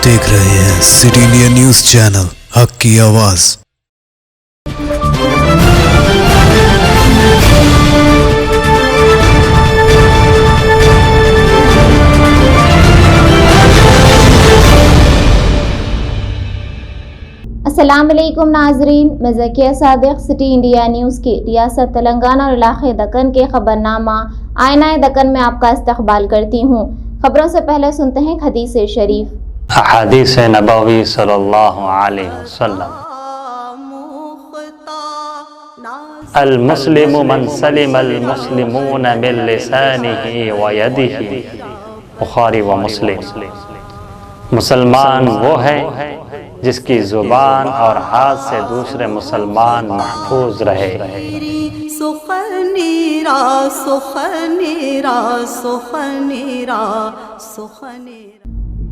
देख रहे हैं सिटी इंडिया न्यूज चैनल, हक की आवाज। अस्सलाम वालेकुम नाजरीन, मैं Zakia Sadiq city India news की रियासत तेलंगाना और इलाक़े दक्कन के खबरनामा आईना दक्कन में आपका इस्तकबाल करती हूँ। खबरों से पहले सुनते हैं हदीस शरीफ। हदीस नबवी सल्लल्लाहु अलैहि वसल्लम, अल मुस्लिमु मन सलिम अल मुस्लिमून मिन लिसानिही व यदिही, बुखारी व मुस्लिम। मुसलमान वो है जिसकी जुबान और हाथ से दूसरे मुसलमान महफूज रहे।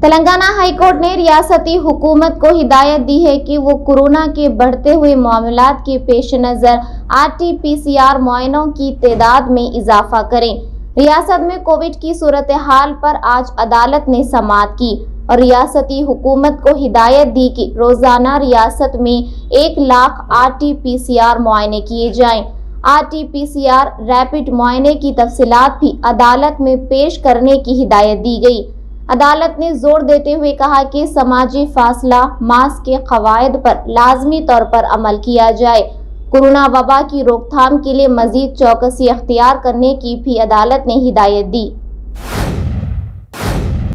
तेलंगाना हाई कोर्ट ने रियासती हुकूमत को हिदायत दी है कि वो कोरोना के बढ़ते हुए मामलात के पेश नज़र RT-PCR मुआयनों की तादाद में इजाफा करें। रियासत में कोविड की सूरत हाल पर आज अदालत ने समाअत की और रियासती हुकूमत को हिदायत दी कि रोजाना रियासत में 1 लाख RT-PCR मुआयने किए जाएं। RT-PCR रैपिड मुआयने की तफसीलात भी अदालत में पेश करने की हिदायत दी गई। अदालत ने जोर देते हुए कहा कि समाजी फासला, मास्क के कवायद पर लाजमी तौर पर अमल किया जाए। कोरोना वबा की रोकथाम के लिए मजीद चौकसी अख्तियार करने की भी अदालत ने हिदायत दी।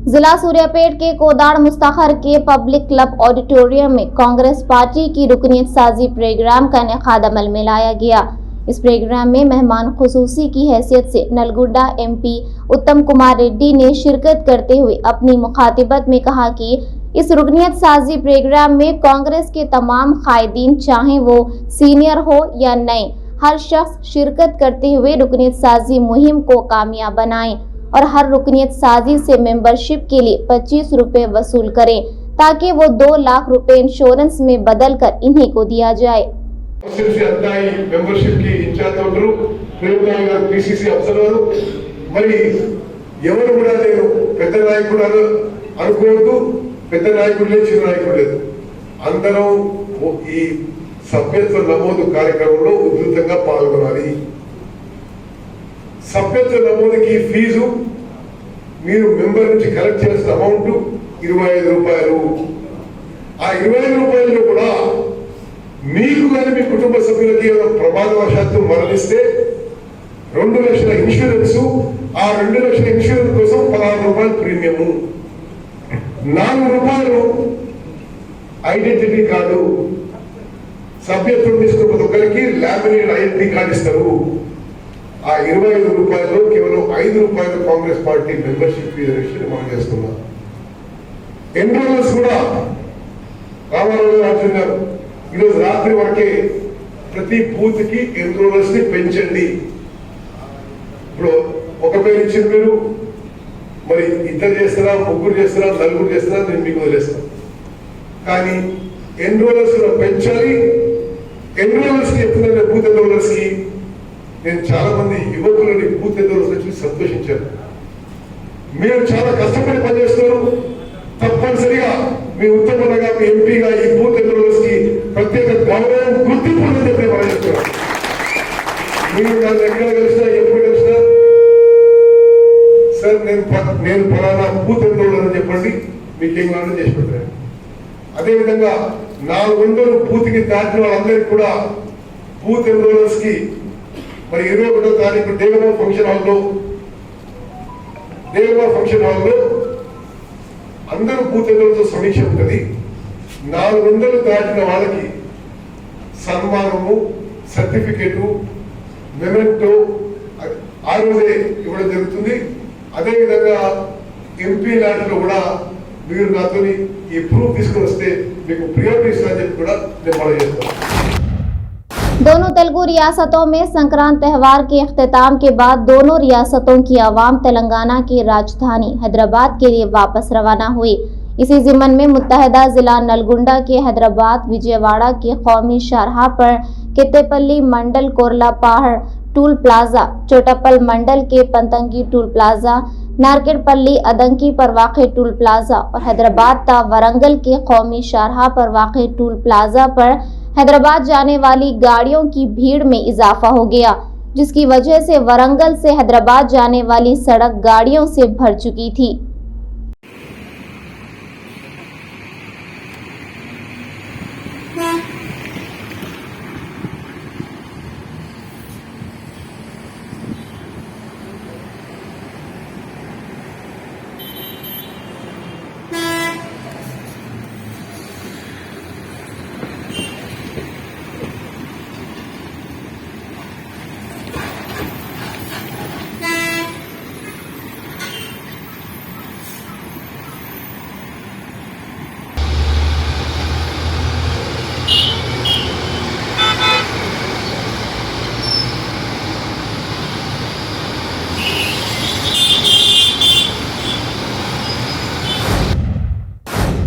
जिला सूर्यापेट के कोदाड़ मुस्तखर के पब्लिक क्लब ऑडिटोरियम में कांग्रेस पार्टी की रुकनीत साजी प्रोग्राम का इनेकाद अमल में लाया गया। इस प्रोग्राम में मेहमान खुसूसी की हैसियत से नलगुंडा MP उत्तम कुमार रेड्डी ने शिरकत करते हुए अपनी मुखातिबत में कहा कि इस रुकनीत साजी प्रोग्राम में कांग्रेस के तमाम कायदीन, चाहे वो सीनियर हो या नए, हर शख्स शिरकत करते हुए रुकनीत साजी मुहिम को कामयाब बनाएं और हर रुकनीत साजी से मेंबरशिप के लिए 25 रुपए वसूल करें ताकि वो 2 लाख रुपए इंश्योरेंस में बदल कर इन्हीं को दिया जाए। మెంబర్షిప్ కి ఇన్ఛార్జ్ ఉంటారు, ప్రేమరాయ్ గారు PCC అబ్జర్వర్। మరి ఎవరు కూడా నేను పెద్ద నాయకుడు అనుకోవద్దు, పెద్ద నాయకుడు లేదు, చిన్న నాయకుడు లేదు, అందరం ఈ సభ్యత్వ నమోదు కార్యక్రమంలో ఉధృతంగా పాల్గొనాలి। సభ్యత్వ నమోదుకి ఫీజు మీరు మెంబర్ నుంచి కలెక్ట్ చేసిన అమౌంట్ 25 రూపాయలు। ఆ 25 రూపాయలు కూడా మీకు కానీ మీ కుటుంబ సభ్యులకి ప్రమాదవశాత్తు మరణిస్తే 2 లక్షల ఇన్సూరెన్స్, ఆ 2 లక్షల ఇన్సూరెన్స్ కోసం 16 రూపాయలు ప్రీమియము, 4 రూపాయలు ఐడెంటిటీ కార్డు, సభ్యత్వం తీసుకున్న ప్రతి ఒక్కరికి లామినేట్ ఐడెంటిటీ కార్డు ఇస్తారు। ఆ 25 రూపాయల్లో కేవలం 5 రూపాయలు Congress party membership fee registration మనం చేస్తున్నాం। ఎన్రోలర్స్ కూడా రామారావు గారు ఈరోజు రాత్రి వరకే ప్రతి బూత్ కి ఎన్రోలర్స్ ని పెంచండి। ఇప్పుడు ఒక పేరు ఇచ్చిన మీరు మరి 2 చేస్తారా, 3 చేస్తారా, 4 చేస్తారా, నేను మీకు వదిలేస్తాను, కానీ ఎన్రోలర్స్ పెంచాలి। ఎన్రోలర్స్ కి చెప్తున్నా, బూత్ ఎన్రోలర్స్ కి నేను చాలా మంది యువకులని బూత్ ఎన్రోలర్స్ చూసి సంతోషించాను। మీరు చాలా కష్టపడి పనిచేస్తున్నారు, తప్పనిసరిగా మీ ఉత్తమంగా మీ ఎంపీగా ఈ బూత్ ఎన్రోలర్స్ కి ప్రత్యేక గౌరవం, గుర్తింపు ఉందని చెప్పి మనం చెప్తున్నాం। మీరు నన్ను ఎక్కడ కలిసినా, ఎప్పుడు కలిసినా, సార్ నేను ఫలానా బూత్ ఎన్రోలర్ అని చెప్పండి, మీకేం కావాలో చేసి పెట్టాను। అదేవిధంగా 400 బూత్ కి దాటిన వాళ్ళందరికీ కూడా బూత్ ఎన్రోలర్స్ కి మరి 21వ తారీఖు దేవమా ఫంక్షన్ హాల్లో అందరూ బూత్ ఎన్రోలర్తో సమీక్ష ఉంటుంది। 400 దాటిన వాళ్ళకి సన్మానము, సర్టిఫికేటు, మెమెంటో ఆ రోజే ఇవ్వడం జరుగుతుంది। అదేవిధంగా ఎంపీ లాంటిలో కూడా మీరు నాతో ఈ ప్రూఫ్ తీసుకుని వస్తే మీకు ప్రియారిటీ ఇస్తారని చెప్పి కూడా నేను మనం చేస్తాను। दोनों तेलुगु रियासतों में संक्रांत त्यौहार के अख्तिताम के बाद दोनों रियासतों की आवाम तेलंगाना की राजधानी हैदराबाद के लिए वापस रवाना हुई। इसी जिमन में मुत्तहदा जिला नलगुंडा के हैदराबाद विजयवाड़ा के कौमी शाहराह पर कित्तेपल्ली मंडल कोरला पहाड़ टूल प्लाजा, चोटापल मंडल के पंतंगी टूल प्लाजा, नारकेटपल्ली अदंकी पर वाक़ टूल प्लाजा और हैदराबाद ता वरंगल के कौमी शाहराह पर वाक़ टूल प्लाजा पर हैदराबाद जाने वाली गाड़ियों की भीड़ में इजाफा हो गया, जिसकी वजह से वरंगल से हैदराबाद जाने वाली सड़क गाड़ियों से भर चुकी थी।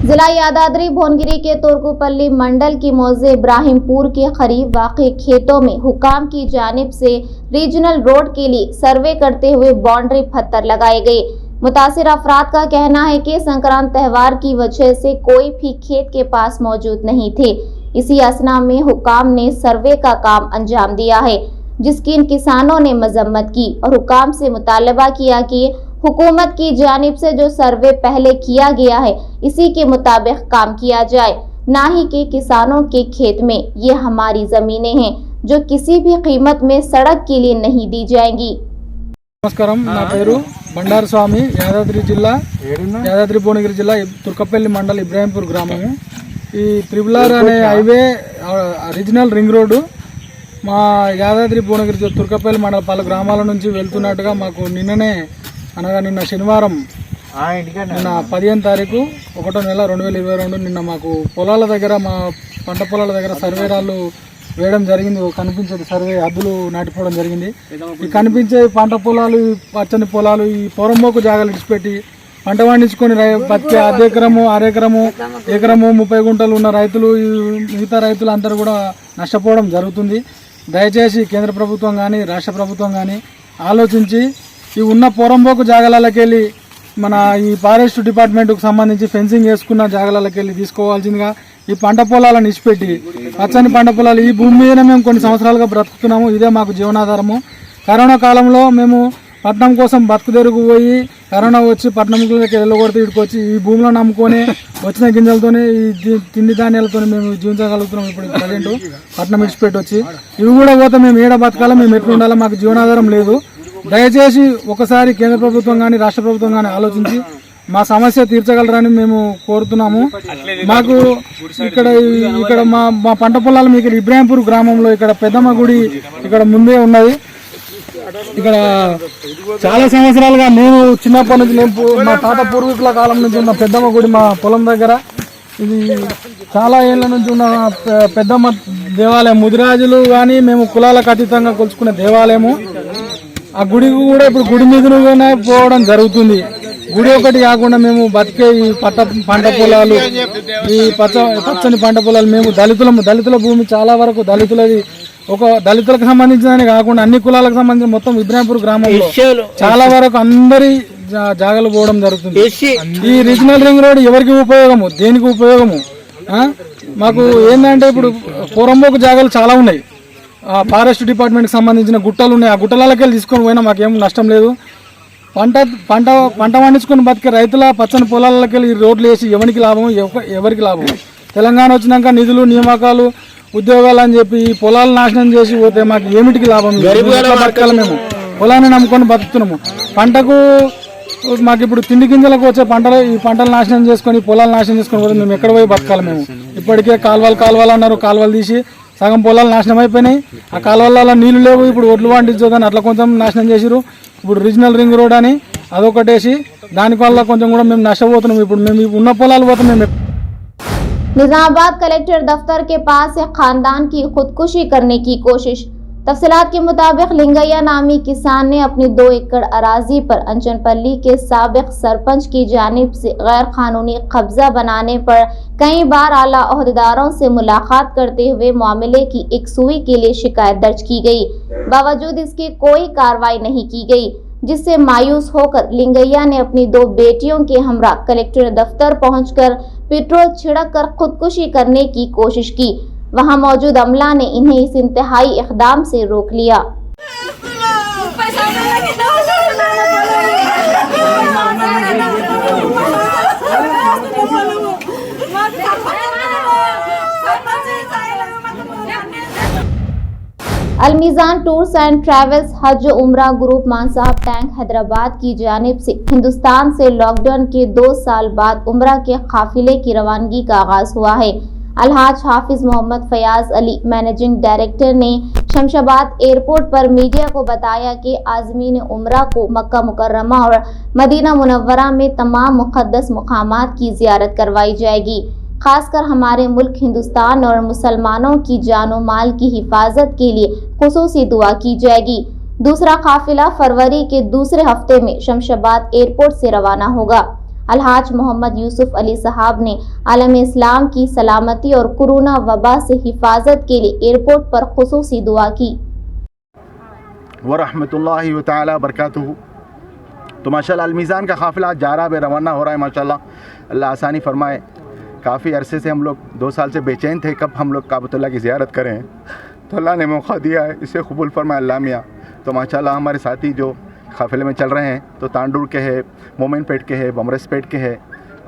जिला यादाद्री भुवनगिरी के तुर्कुपल्ली मंडल की मौजे इब्राहिमपुर के करीब वाक़े खेतों में हुकाम की जानिब से रीजनल रोड के लिए सर्वे करते हुए बाउंड्री पत्थर लगाए गए। मुतासिर अफराद का कहना है कि संक्रांत त्यौहार की वजह से कोई भी खेत के पास मौजूद नहीं थे। इसी असना में हुकाम ने सर्वे का काम अंजाम दिया है, जिसकी इन किसानों ने मजम्मत की और हुकाम से मुतालबा किया कि हुकूमत की जानिब से जो सर्वे पहले किया गया है इसी के मुताबिक काम किया जाए, ना ही कि किसानों के खेत में। ये हमारी जमीनें हैं जो किसी भी कीमत में सड़क के लिए नहीं दी जाएंगी। నమస్కారం, నా పేరు బండారు స్వామి, యాదాద్రి జిల్లా యాదాద్రి భువనగిరి జిల్లా తుర్కపల్లి మండల్ ఇబ్రాహింపూర్ గ్రామము. ఈ త్రిబులార్ అనే హైవే రీజనల్ రింగ్ రోడ్డు మా యాదాద్రి భువనగిరి తుర్కపల్లి మండల పలు గ్రామాల నుంచి వెళ్తున్నట్టుగా మాకు నిన్ననే అనగా నిన్న శనివారం నిన్న 15వ తారీఖు 1వ నెల 2022 నిన్న మాకు పొలాల దగ్గర మా పంట పొలాల దగ్గర సర్వేరాళ్ళు వేయడం జరిగింది. కనిపించేది సర్వే హద్దులు నాటిపోవడం జరిగింది. ఈ కనిపించే పంట పొలాలు, పచ్చని పొలాలు, ఈ పొరంబోకు జాగాలు ఇడిచిపెట్టి పంట పండించుకొని బతికే అర్ధెకరము, అరెకరము, ఎకరము 30 గుంటలు ఉన్న రైతులు, మిగతా రైతులు అందరూ కూడా నష్టపోవడం జరుగుతుంది. దయచేసి కేంద్ర ప్రభుత్వం కానీ రాష్ట్ర ప్రభుత్వం కానీ ఆలోచించి ఈ ఉన్న పొరంబోకు జాగాలకి వెళ్ళి మన ఈ ఫారెస్ట్ డిపార్ట్మెంట్కు సంబంధించి ఫెన్సింగ్ వేసుకున్న జాగాలకి వెళ్ళి తీసుకోవాల్సిందిగా ఈ పంట పొలాలను ఇచ్చిపెట్టి పచ్చని పంట పొలాలు ఈ భూమి మీదనే మేము కొన్ని సంవత్సరాలుగా బ్రతుకుతున్నాము. ఇదే మాకు జీవనాధారము. కరోనా కాలంలో మేము పట్నం కోసం బతుకుదెరుగు పోయి కరోనా వచ్చి పట్నంలోకి వెళ్ళగొడితే ఇక్కడికి వచ్చి ఈ భూమిలో నమ్ముకొని వచ్చిన గింజలతోనే ఈ తిండి ధాన్యాలతో మేము జీవించగలుగుతున్నాం. ఇప్పుడు ప్రజెంట్ పట్నం ఇచ్చిపెట్టి వచ్చి ఇవి కూడా పోతే మేము ఏడ బతకాలో, మేము ఎట్లా ఉండాలో, మాకు జీవనాధారం లేదు. దయచేసి ఒకసారి కేంద్ర ప్రభుత్వం కానీ రాష్ట్ర ప్రభుత్వం కానీ ఆలోచించి మా సమస్య తీర్చగలరని మేము కోరుతున్నాము. మాకు ఇక్కడ మా పంట పొలాలు మీకు ఇబ్రాహింపూర్ గ్రామంలో ఇక్కడ పెద్దమ్మ గుడి ఇక్కడ ముందే ఉన్నది. ఇక్కడ చాలా సంవత్సరాలుగా నేను చిన్నప్పటి నుంచి మా తాత పూర్వీకుల కాలం నుంచి ఉన్న పెద్దమ్మ గుడి మా పొలం దగ్గర. ఇది చాలా ఏళ్ళ నుంచి ఉన్న పెద్దమ్మ దేవాలయం. ముదిరాజులు కానీ మేము కులాలకు అతీతంగా కొలుచుకునే దేవాలయము. ఆ గుడికి కూడా ఇప్పుడు గుడి మీదనే పోవడం జరుగుతుంది. గుడి ఒకటి కాకుండా మేము బతికే ఈ పంట పొలాలు, ఈ పచ్చని పంట పొలాలు, మేము దళితుల భూమి చాలా వరకు దళితులది. ఒక దళితులకు సంబంధించిన కాకుండా అన్ని కులాలకు సంబంధించిన మొత్తం ఇబ్రాహింపూర్ గ్రామంలో చాలా వరకు అందరి జాగాలు పోవడం జరుగుతుంది. ఈ రీజనల్ రింగ్ రోడ్ ఎవరికి ఉపయోగము, దేనికి ఉపయోగము? మాకు ఏంటంటే ఇప్పుడు పొరంబోకు జాగాలు చాలా ఉన్నాయి. ఫారెస్ట్ డిపార్ట్మెంట్కి సంబంధించిన గుట్టలు ఉన్నాయి. ఆ గుట్టలకి వెళ్ళి తీసుకొని పోయినా మాకేం నష్టం లేదు. పంట పండించుకొని బతికే రైతుల పచ్చని పొలాలకి వెళ్ళి రోడ్లు వేసి ఎవరికి లాభం? తెలంగాణ వచ్చినాక నిధులు, నియామకాలు, ఉద్యోగాలు అని చెప్పి ఈ పొలాలు నాశనం చేసి పోతే మాకు ఏమిటికి లాభం? బతకాలి. మేము పొలాన్ని నమ్ముకొని బతుకుతున్నాము. పంటకు మాకు ఇప్పుడు తిండి గింజలకు వచ్చే ఈ పంటలు నాశనం చేసుకొని, పొలాలు నాశనం చేసుకొని పోతే మేము ఎక్కడ పోయి బతకాలి? మేము ఇప్పటికే కాలువలు అన్నారు, కాలువలు తీసి సగం పొలాలు నాశనం అయిపోయినాయి. ఆ కాలువల నీళ్లు లేవు. ఇప్పుడు ఒడ్లు పండించదని అట్లా కొంచెం నాశనం చేసిరు. ఇప్పుడు రీజనల్ రింగ్ రోడ్ అని అదొకటేసి దానివల్ల కొంచెం కూడా మేము నష్టపోతున్నాం. ఇప్పుడు మేము ఉన్న పొలాలు పోతాం. మేము निजामाबाद कलेक्टर दफ्तर के पास एक खानदान की खुदकुशी करने की कोशिश। तफसीलात के मुताबिक लिंगैया नामी किसान ने अपनी 2 एकड़ अराजी पर अंचनपल्ली के साबिक सरपंच की जानिब से गैर कानूनी कब्जा बनाने पर कई बार आला ओहदेदारों से मुलाकात करते हुए मामले की एक सुई के लिए शिकायत दर्ज की गई। बावजूद इसकी कोई कार्रवाई नहीं की गई। जिससे मायूस होकर लिंगैया ने अपनी 2 बेटियों के हमरा कलेक्टर दफ्तर पहुंचकर पेट्रोल छिड़क कर खुदकुशी करने की कोशिश की। वहां मौजूद अमला ने इन्हें इस इंतहाई इक़दाम से रोक लिया। अलमीज़ान टूर्स एंड ट्रैवल्स हज उम्रा ग्रुप मान साहब टैंक हैदराबाद की जानिब से हिंदुस्तान से लॉकडाउन के 2 साल बाद उम्रा के काफिले की रवानगी का आगाज हुआ है। अलहाज हाफिज मोहम्मद फयाज अली मैनेजिंग डायरेक्टर ने शमशाबाद एयरपोर्ट पर मीडिया को बताया कि आज़मीन उम्रा को मक्का मुकर्रमा और मदीना मुनव्वरा में तमाम मुक़द्दस मुकामात की ज़ियारत करवाई जाएगी। खासकर हमारे मुल्क हिंदुस्तान और मुसलमानों की जानो माल की हिफाजत के लिए खुसूसी दुआ की जाएगी। दूसरा काफिला फरवरी के दूसरे हफ्ते में शमशाबाद एयरपोर्ट से रवाना होगा। अलहाज मोहम्मद यूसुफ अली साहब ने आलम इस्लाम की सलामती और कोरोना वबा से हिफाजत के लिए एयरपोर्ट पर खुसूसी दुआ की। व रहमतुल्लाहि व तआला बरकातुहू। तो माशाल्लाह अलमीज़ान का काफ़िला जारा में रवाना हो रहा है। माशाल्लाह अल्लाह आसानी फरमाए। काफ़ी अरसे से हम लोग 2 साल से बेचैन थे कब हम लोग काबतुल्लाह की ज़ियारत करें, तो अल्लाह ने मौका दिया है, इसे कबूल फरमाए अल्लाह मियाँ। तो माशाल्लाह हमारे साथी जो काफ़िले में चल रहे हैं तो तांडूर के हैं, मोमिनपेट के हैं, बमरसपेट के हैं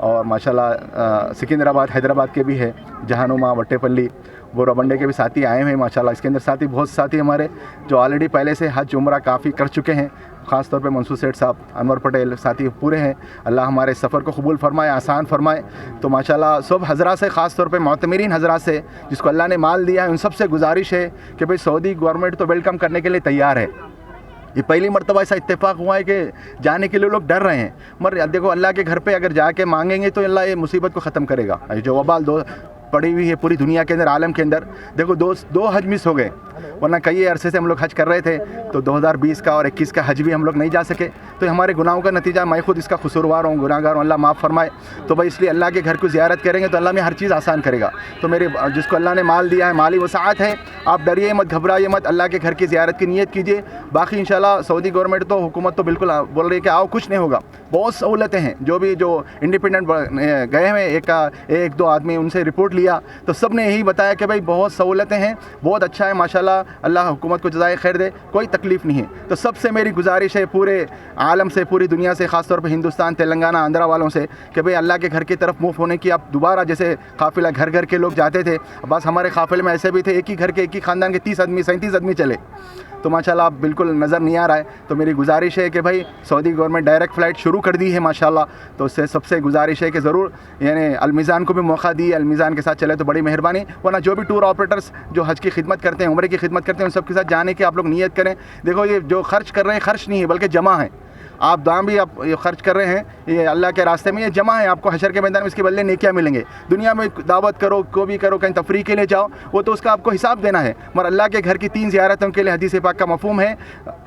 और माशाल्लाह सिकंदराबाद हैदराबाद के भी है, जहानुमा वट्टेपल्ली बोराबंडे के भी साथी आए हुए हैं। माशाल्लाह इसके अंदर साथी बहुत साथी हमारे जो ऑलरेडी पहले से हज उम्रा काफ़ी कर चुके हैं, ख़ास तौर पे मंसूर सेठ साहब, अनवर पटेल साथी पूरे हैं। अल्लाह हमारे सफ़र को कबूल फरमाए, आसान फरमाए। तो माशाल्लाह सब हज़रात से, ख़ास तौर पे मोतमिरीन हज़रात से जिसको अल्लाह ने माल दिया है, उन सब से गुजारिश है कि भाई सऊदी गवर्नमेंट तो वेलकम करने के लिए तैयार है। ये पहली मरतबा ऐसा इत्तेफाक हुआ है कि जाने के लिए लोग डर रहे हैं, मगर देखो अल्लाह के घर पे अगर जाके मांगेंगे तो अल्लाह ये मुसीबत को ख़त्म करेगा। जो वबाल पड़ी हुई है पूरी दुनिया के अंदर, आलम के अंदर, देखो दो हज मिस हो गए, वरना कई अरसे से हम लोग हज कर रहे थे। तो 2020 का और 21 का हज भी हम लोग नहीं जा सके, तो हमारे गुनाहों का नतीजा, मैं खुद इसका कसूरवार हूँ, गुनाहगार हूँ, अल्लाह माफ़ फरमाए। तो भाई इसलिए अल्लाह के घर को ज़ियारत करेंगे तो अल्लाह में हर चीज़ आसान करेगा। तो मेरे जिसको अल्लाह ने माल दिया है, माली वसाअत है, आप डरिए मत, घबराइए मत, अल्लाह के घर की ज़ियारत की नीयत कीजिए। बाकी इंशाल्लाह सऊदी गवर्नमेंट तो, हुकूमत तो बिल्कुल बोल रही है कि आओ, कुछ नहीं होगा, बहुत सहूलतें हैं। जो भी जो इंडिपेंडेंट गए हुए एक दो आदमी, उनसे रिपोर्ट लिया तो सब ने यही बताया कि भाई बहुत सहूलतें हैं, बहुत अच्छा है माशाल्लाह, अल्लाह हुकूमत को जज़ाए खैर दे, कोई तकलीफ़ नहीं है। तो सबसे मेरी गुजारिश है पूरे आलम से, पूरी दुनिया से, ख़ास तौर पे हिंदुस्तान, तेलंगाना, आंध्रा वालों से कि भाई अल्लाह के घर की तरफ मूव होने की, आप दोबारा जैसे काफ़िला घर घर के लोग जाते थे, बस हमारे काफ़िले में ऐसे भी थे, एक ही घर के, एक ही ख़ानदान के 30 आदमी 37 आदमी चले, तो माशाल्लाह आप बिल्कुल नज़र नहीं आ रहा है। तो मेरी गुजारिश है कि भाई सऊदी गवर्नमेंट डायरेक्ट फ़्लाइट शुरू कर दी है माशाल्लाह, तो उससे सबसे गुजारिश है कि ज़रूर यानी अलमीज़ान को भी मौका दी, अलमीज़ान के साथ चले तो बड़ी मेहरबानी। वरना जो भी टूर ऑपरेटर्स जो हज की खिदमत करते हैं, उम्रे की खिदमत करते हैं, उन सब के साथ जाने की आप लोग नीयत करें। देखो ये जो खर्च कर रहे हैं, खर्च नहीं है बल्कि जमा है। आप दाम भी आप ये खर्च कर रहे हैं, ये अल्लाह के रास्ते में, ये जमा है, आपको हशर के मैदान में इसके बदले नेकियां मिलेंगे। दुनिया में दावत करो, को भी करो, कहीं तफरीह के लिए जाओ, वो तो उसका आपको हिसाब देना है, मगर अल्लाह के घर की 3 ज़ियारतों के लिए हदीस पाक का मफ़हूम है,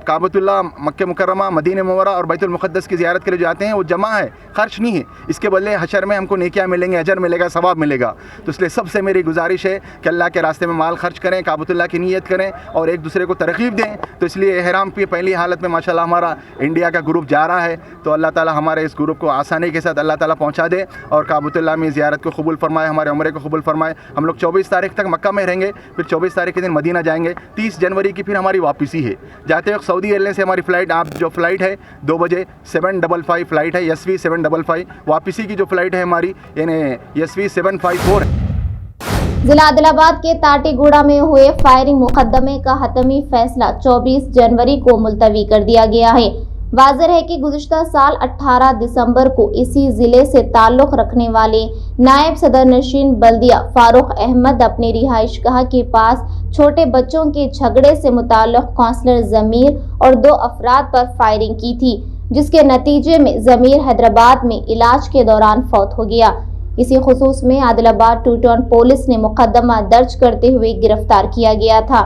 काबतुल्लाह, मक्के मुकर्रमा, मदीना मुनव्वरा और बैतुल मुक़द्दस की ज़ियारत के लिए जाते हैं, वो जमा है, खर्च नहीं है। इसके बदले हशर में हमको नेकियां मिलेंगे, अजर मिलेगा, सवाब मिलेगा। तो इसलिए सबसे मेरी गुजारिश है कि अल्लाह के रास्ते में माल खर्च करें, काबतुल्लाह की नीयत करें और एक दूसरे को तरग़ीब दें। तो इसलिए एहराम की पहली हालत में माशाल्लाह हमारा इंडिया का ग्रुप जा रहा है, तो अल्लाह ताला हमारे इस ग्रुप को आसानी के साथ अल्लाह ताला पहुंचा दे और काबतुल्लाह में ज़ियारत को कबूल फरमाए, हमारे उम्रे को कबूल फरमाए। हम लोग 24 तारीख तक मक्का में रहेंगे, फिर 24 तारीख के दिन मदीना जाएंगे, 30 जनवरी की फिर हमारी वापसी है। जाते वक्त सऊदी एयरलाइन से हमारी फ़्लाइट, आप जो फ़्लाइट है 2 बजे 755 फ़्लाइट है, SV 755, वापसी की जो फ़्लाइट है हमारी यानी SV 754 है। जिला आदिलाबाद के ताटीगुड़ा में हुए फायरिंग मुकदमे का हतमी फैसला 24 जनवरी को मुलतवी कर दिया गया है। वाज़ेह है कि गुज़िश्ता साल 18 दिसंबर को इसी ज़िले से ताल्लुक़ रखने वाले नायब सदर नशीन बल्दिया फारूक अहमद अपने रिहाइशगाह के पास छोटे बच्चों के झगड़े से मुताल्लिक़ काउंसलर ज़मीर और 2 अफराद पर फायरिंग की थी, जिसके नतीजे में ज़मीर हैदराबाद में इलाज के दौरान फौत हो गया। इसी खुसूस में आदिलाबाद 2 टाउन पुलिस ने मुकदमा दर्ज करते हुए गिरफ्तार किया गया था।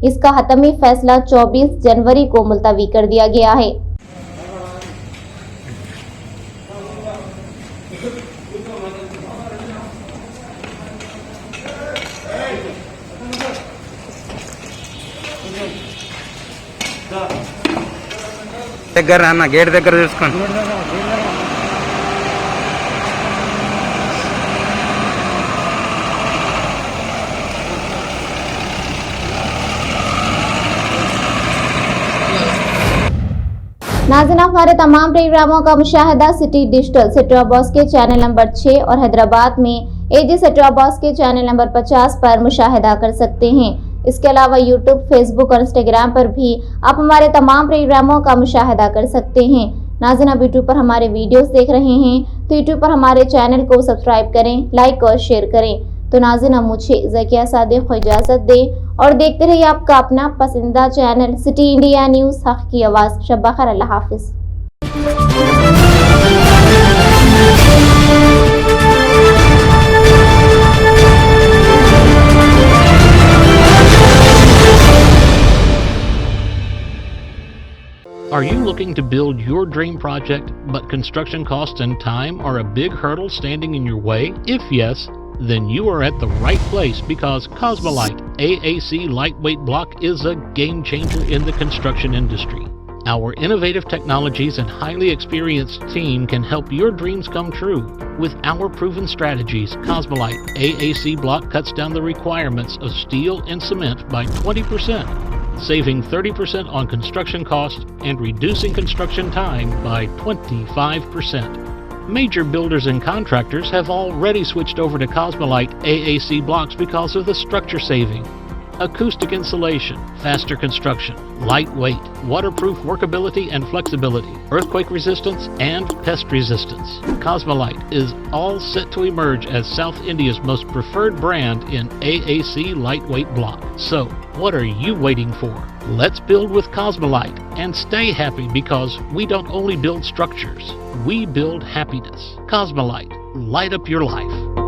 इसका हतमी फैसला 24 जनवरी को मुलतवी कर दिया गया है। దగ్గర అన్న గేట్ దగ్గర చూసుకోండి. नाज़रीन, हमारे तमाम प्रोग्रामों का मुशाहिदा सिटी डिजिटल सेट-टॉप बॉक्स के चैनल नंबर 6 और हैदराबाद में एजी सेट-टॉप बॉक्स के चैनल नंबर 50 पर मुशाहिदा कर सकते हैं। इसके अलावा यूट्यूब, फेसबुक और इंस्टाग्राम पर भी आप हमारे तमाम प्रोग्रामों का मुशाहिदा कर सकते हैं। नाज़रीन, आप यूट्यूब पर हमारे वीडियोस देख रहे हैं तो यूट्यूब पर हमारे चैनल को सब्सक्राइब करें, लाइक और शेयर करें। तो नाज़रीन, अब मुझे ज़किया सादिक को इजाज़त दें और देखते रहिए आपका अपना पसंदीदा चैनल सिटी इंडिया न्यूज़, हक़ की आवाज़। शब बख़ैर, अल्लाह हाफ़िज़। Are you looking to build your dream project, but construction costs and time are a big hurdle standing in your way? If yes, then you are at the right place, because Cosmolite AAC lightweight block is a game changer in the construction industry. Our innovative technologies and highly experienced team can help your dreams come true. With our proven strategies, Cosmolite AAC block cuts down the requirements of steel and cement by 20%. saving 30% on construction costs and reducing construction time by 25%. Major builders and contractors have already switched over to Cosmolite AAC blocks because of the structure saving, acoustic insulation, faster construction, lightweight, waterproof workability and flexibility, earthquake resistance, and pest resistance. Cosmolite is all set to emerge as South India's most preferred brand in AAC lightweight block. So, what are you waiting for? Let's build with Cosmolite and stay happy, because we don't only build structures, we build happiness. Cosmolite, light up your life.